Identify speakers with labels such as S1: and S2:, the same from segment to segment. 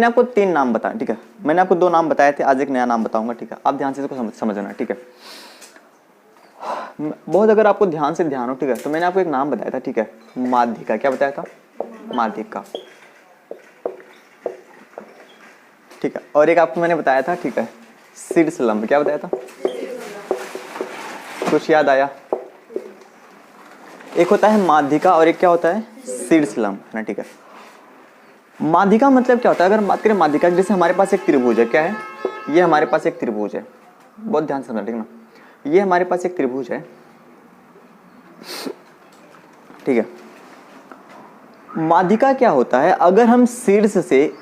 S1: मैंने आपको 3 नाम बताए, ठीक है। मैंने आपको 2 नाम बताए थे, आज एक नया नाम बताऊंगा, ठीक है। आप ध्यान से इसको समझना, ठीक है। बहुत अगर आपको ध्यान से ध्यान हो, ठीक है, तो मैंने आपको एक नाम बताया था, ठीक है, माध्यिका। क्या बताया था? माध्यिका, ठीक है। और एक आपको मैंने बताया था, ठीक है, शीर्षलंब। क्या बताया था? कुछ याद आया? एक होता है माध्यिका और एक क्या होता है? शीर्षलंब, है ना, ठीक है। माध्यिका मतलब क्या होता है? अगर हम बात करें माध्यिका, जैसे हमारे पास एक त्रिभुज है, क्या है ये? हमारे पास एक त्रिभुज है, बहुत ध्यान से समझना, ठीक है ना। ये हमारे पास एक त्रिभुज है, ठीक है। माध्यिका क्या होता है? अगर हम शीर्ष से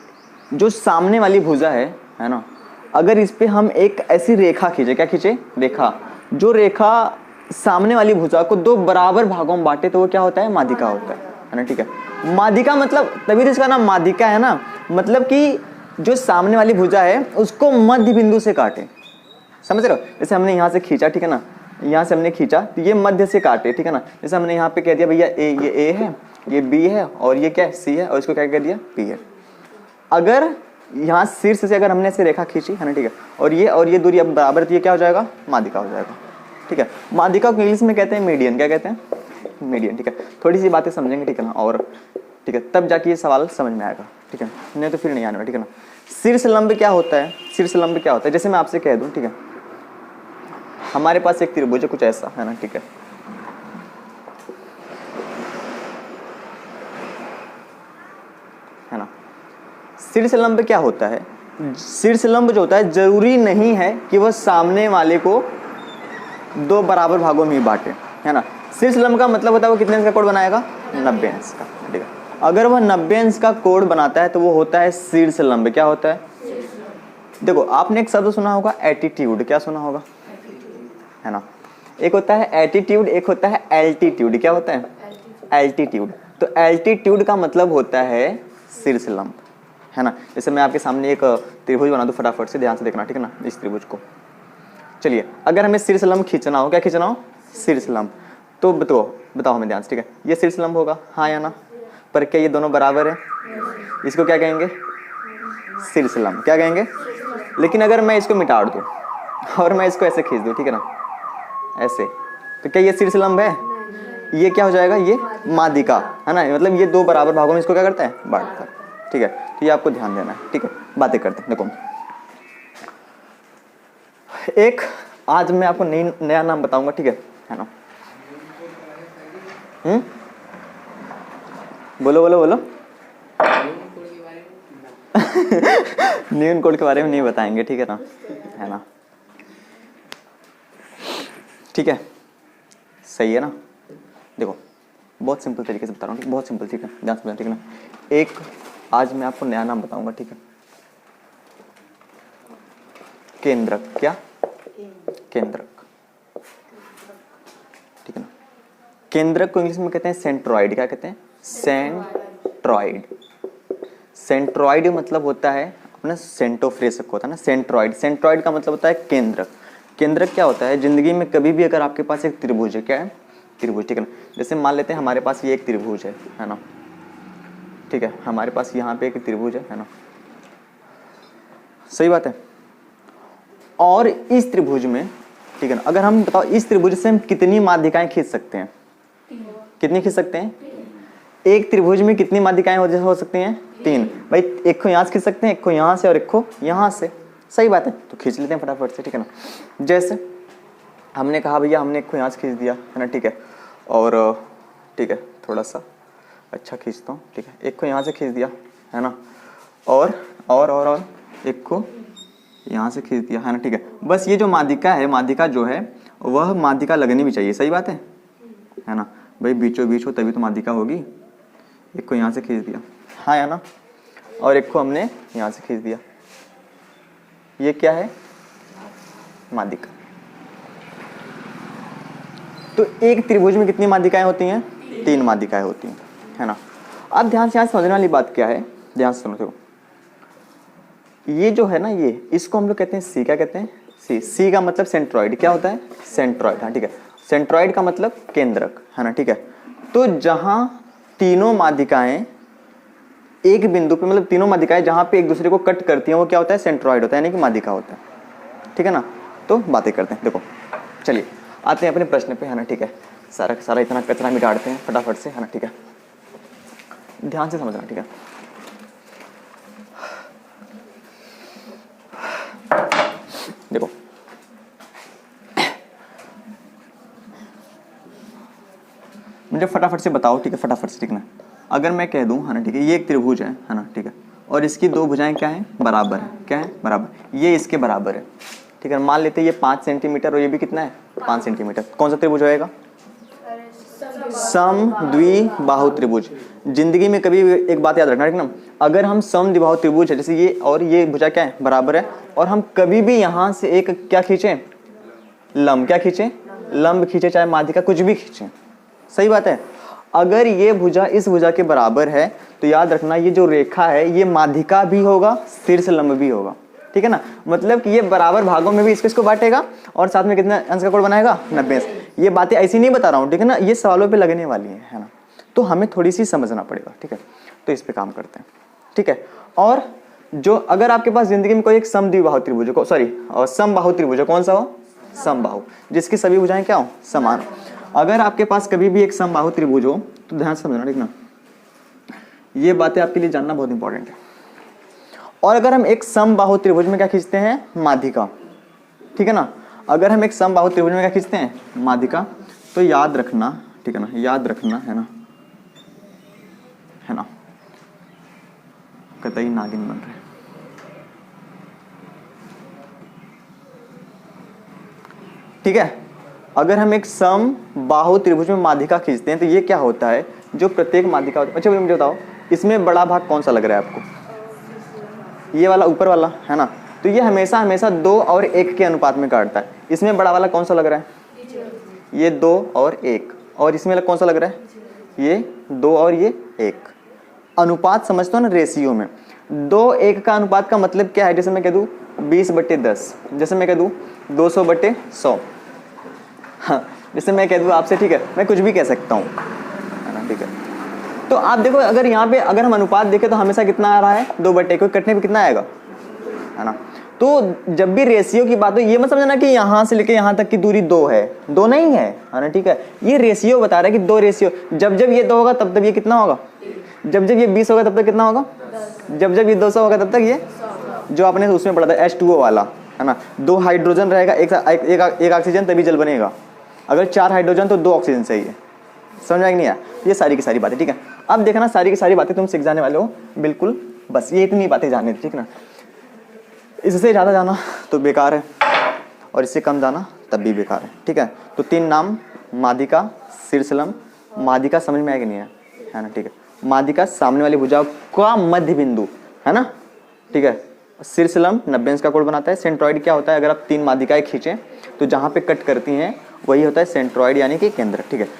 S1: जो सामने वाली भुजा है ना, अगर इस पे हम एक ऐसी रेखा खींचे, क्या खींचे? रेखा। जो रेखा सामने वाली भुजा को 2 बराबर भागों में बांटे तो वो क्या होता है? माध्यिका होता है ना, ठीक है। माध्यिका मतलब तभी तो इसका नाम माध्यिका है ना, मतलब कि जो सामने वाली भुजा है उसको मध्य बिंदु से काटे, समझ रहे हो? जैसे हमने यहाँ से खींचा, ठीक है ना, यहाँ से हमने खींचा तो ये मध्य से काटे, ठीक है ना। जैसे हमने यहाँ पे कह दिया भैया ये ए है, ये बी है और ये क्या है? सी है, और इसको क्या कह दिया? पी है। अगर यहाँ शीर्ष से अगर हमने ऐसे रेखा खींची, है ना, ठीक है, और ये दूरी अब बराबर, तो ये क्या हो जाएगा? माध्यिका हो जाएगा, ठीक है। माध्यिका को इंग्लिश में कहते हैं मीडियन। क्या कहते हैं? मीडियन, ठीक है। थोड़ी सी बातें समझेंगे, ठीक है ना, और ठीक है, तब जाके ये सवाल समझ में आएगा, ठीक है, नहीं तो फिर नहीं आने वाला, ठीक है ना। शीर्षलंब क्या होता है? शीर्षलंब क्या होता है? जैसे मैं आपसे कह दूं, ठीक है, हमारे पास एक त्रिभुज है कुछ ऐसा, है ना, ठीक है ना। शीर्षलंब क्या होता है? शीर्षलंब जो होता है जरूरी नहीं है कि वह सामने वाले को 2 बराबर भागों में ही बांटे, है ना। शीर्षलंब का मतलब होता है वो कितने अंश का कोण बनाएगा? 90 अंश का, ठीक है। अगर वह 90 अंश का कोण बनाता है तो वो होता है शीर्षलंब। क्या होता है? देखो, आपने एक शब्द सुना होगा एटीट्यूड। क्या सुना होगा? है ना। एक होता है एटीट्यूड, एक होता है एल्टीट्यूड। क्या होता है? एल्टीट्यूड। तो एल्टीट्यूड का मतलब होता है शीर्षलंब, है ना। जैसे मैं आपके सामने एक त्रिभुज बना दूं, फटाफट से ध्यान से देखना, ठीक है ना, इस त्रिभुज को। चलिए, अगर हमें शीर्षलंब खींचना हो, क्या खींचना हो? शीर्षलंब। तो बताओ हमें ध्यान से, ठीक है, ये शीर्षलंब होगा, हाँ या ना? पर क्या ये दोनों बराबर है? इसको क्या कहेंगे? शीर्षलंब। क्या कहेंगे? लेकिन अगर मैं इसको मिटा दूं और मैं इसको ऐसे खींच दूं, ठीक है ना, ऐसे, तो क्या ये शीर्षलंब है? ये क्या हो जाएगा? ये माध्यिका, है ना। मतलब ये 2 बराबर भागों में इसको क्या करता है? बांटता है, ठीक है। तो ये आपको ध्यान देना है, ठीक है। बातें करते हैं, देखो, एक आज मैं आपको नया नाम बताऊंगा, ठीक है ना। बोलो बोलो बोलो। न्यून कोड के बारे में नहीं बताएंगे, ठीक है ना, है ना, ठीक है, सही है ना। देखो, बहुत सिंपल तरीके से बता रहा हूँ, बहुत सिंपल, ठीक है, ध्यान से, ठीक है ना। एक आज मैं आपको नया नाम बताऊंगा, ठीक है, केंद्रक। क्या? केंद्रक, ठीक है ना। केंद्रक को इंग्लिश में कहते हैं सेंट्रॉइड। क्या कहते हैं? सेंट्रॉइड। सेंट्रॉइड मतलब होता है अपना सेंटोफ्रेसक होता है ना, सेंट्रॉइड। सेंट्रॉइड का मतलब होता है केंद्रक। केंद्रक क्या होता है? जिंदगी में कभी भी अगर आपके पास एक त्रिभुज है, क्या है? त्रिभुज, ठीक है ना। जैसे मान लेते हैं हमारे पास ये एक त्रिभुज है ना, ठीक है, हमारे पास यहाँ पे एक त्रिभुज है ना, सही बात है। और इस त्रिभुज में, ठीक है ना, अगर हम बताओ इस त्रिभुज से हम कितनी माध्यिकाएं खींच सकते हैं? कितनी खींच सकते हैं? एक त्रिभुज में कितनी माध्यिकाएं हो सकती हैं? 3। भाई, एक को यहाँ से खींच सकते हैं, एक को यहाँ से और एक को यहाँ से, सही बात है। तो खींच लेते हैं फटाफट से, ठीक है ना। जैसे हमने कहा भैया हमने एक को यहाँ से खींच दिया, है ना, ठीक है, और ठीक है, थोड़ा सा अच्छा खींचता हूँ, ठीक है, एक को यहाँ से खींच दिया, है ना, और एक को यहाँ से खींच दिया, है ना, ठीक है। बस ये जो माध्यिका है, माध्यिका जो है वह माध्यिका लगनी भी चाहिए, सही बात है ना। भाई बीचों बीच हो तभी तो माध्यिका होगी। एक को यहाँ से खींच दिया, हाँ या ना, और एक को हमने यहाँ से खींच दिया, ये क्या है? माध्यिका। तो एक त्रिभुज में कितनी माध्यिकाएं होती हैं? 3 माध्यिकाएं होती हैं, है ना। अब ध्यान से यहाँ समझने वाली बात क्या है, ध्यान से समझो। ये जो है ना, ये इसको हम लोग कहते हैं सी। क्या कहते हैं? सी। सी का मतलब सेंट्रॉइड। क्या होता है? सेंट्रॉइड, हाँ, ठीक है। सेंट्रॉइड का मतलब केंद्रक, है ना, ठीक है। तो जहां तीनों माध्यिकाएं एक बिंदु पे, मतलब तीनों माध्यिकाएं जहाँ पे एक दूसरे को कट करती हैं वो क्या होता है, सेंट्रॉइड होता है, यानी कि माध्यिका होता है। ठीक है ना, तो बातें करते हैं। देखो चलिए आते हैं अपने प्रश्न पे, है ना। ठीक है, सारा सारा इतना कचरा मिटाते हैं फटाफट से, है ना। ठीक है, ध्यान से समझना। ठीक है, देखो मुझे फटाफट से बताओ। ठीक है, फटाफट से। ठीक है ना, अगर मैं कह दूं, है ना, ठीक है, ये एक त्रिभुज है ना, ठीक है, और इसकी दो भुजाएं क्या है, बराबर है। क्या है, बराबर, ये इसके बराबर है। ठीक है, मान लेते हैं ये 5 सेंटीमीटर और ये भी कितना है, 5 सेंटीमीटर। कौन सा त्रिभुज होएगा, सम द्विबाहु त्रिभुज। जिंदगी में कभी एक बात याद रखना, ठीक ना, अगर हम सम द्विबाहु त्रिभुज है, जैसे ये और ये भुजा क्या है, बराबर है, और हम कभी भी यहां से एक क्या खींचे, लंब, क्या खींचे, लंब खींचे, चाहे माध्यिका कुछ भी खींचे, सही बात है। अगर ये भुजा इस भुजा के बराबर है तो याद रखना ये जो रेखा है ये माध्यिका भी होगा, शीर्ष लंब भी होगा। ठीक है ना, मतलब कि ये बराबर भागों में भी इसको बांटेगा और साथ में कितने अंश का कोण बनाएगा, 90। ये बातें ऐसी नहीं बता रहा हूँ, ठीक है ना, ये सवालों पे लगने वाली है ना, तो हमें थोड़ी सी समझना पड़ेगा। ठीक है, तो इस पे काम करते हैं। ठीक है, और जो अगर आपके पास जिंदगी में कोई एक समद्विबाहु त्रिभुज हो, सॉरी समबाहु त्रिभुज हो, कौन सा हो, समबाहु, जिसकी सभी भुजाएं क्या हो, समान हो। अगर आपके पास कभी भी एक समबाहु त्रिभुज हो तो ध्यान से समझना, ठीक ना, ये बातें आपके लिए जानना बहुत इंपॉर्टेंट है। और अगर हम एक समबाहु त्रिभुज में क्या खींचते हैं, माध्यिका, ठीक है ना, अगर हम एक समबाहु त्रिभुज में क्या खींचते हैं, माध्यिका, तो याद रखना, ठीक है ना, याद रखना, है ना, है ना, कतई नागिन बन रहे। ठीक है, अगर हम एक समबाहु त्रिभुज में माध्यिका खींचते हैं तो ये क्या होता है, जो प्रत्येक माध्यिका होता है। अच्छा मुझे बताओ, इसमें बड़ा भाग कौन सा लग रहा है आपको, ये वाला ऊपर वाला, है ना, तो ये हमेशा हमेशा 2 और 1 के अनुपात में काटता है। इसमें बड़ा वाला कौन सा लग रहा है, ये 2 और 1, और इसमें कौन सा लग रहा है, ये 2 और ये 1। अनुपात समझते हो ना, रेशियो में 2-1 का अनुपात का मतलब क्या है, जैसे मैं कह दूं 20/10, जैसे मैं कह दूं 200/100, हाँ, जैसे मैं कह दूं आपसे, ठीक है, मैं कुछ भी कह सकता हूँ, है ना। ठीक है, तो आप देखो अगर यहाँ पे अगर हम अनुपात देखें तो हमेशा कितना आ रहा है, 2/1, कोई कटने पे कितना आएगा, है ना। तो जब भी रेशियो की बात हो, ये मत समझना कि यहाँ से लेके यहाँ तक की दूरी 2 है, 2 नहीं है ना। ठीक है, ये रेशियो बता रहा है कि 2 रेशियो, जब जब ये 2 होगा तब तब ये कितना होगा, जब जब ये 20 होगा तब तक कितना होगा, जब जब ये 200 होगा तब तक ये, जो आपने उसमें पढ़ा था H2O वाला, है ना, 2 हाइड्रोजन रहेगा, एक ऑक्सीजन, तभी जल बनेगा। अगर 4 हाइड्रोजन तो 2 ऑक्सीजन चाहिए। समझ में नहीं आया, ये सारी की सारी बातें। ठीक है, अब देखना सारी की सारी बातें तुम सीख जाने वाले हो बिल्कुल, बस ये इतनी बातें जाननी थी, ठीक ना। इससे ज़्यादा जाना तो बेकार है और इससे कम जाना तब भी बेकार है। ठीक है, तो 3 नाम, माध्यिका, शीर्षलंब। माध्यिका समझ में आएगा नहीं है ना। ठीक है, माध्यिका सामने वाली भुजा का मध्य बिंदु, है ना। ठीक है, शीर्षलंब 90 अंश का कोण बनाता है। सेंट्रॉइड क्या होता है, अगर आप 3 माध्यिकाएं खींचें तो जहाँ पे कट करती हैं वही होता है सेंट्रॉइड, यानी कि केंद्र। ठीक है,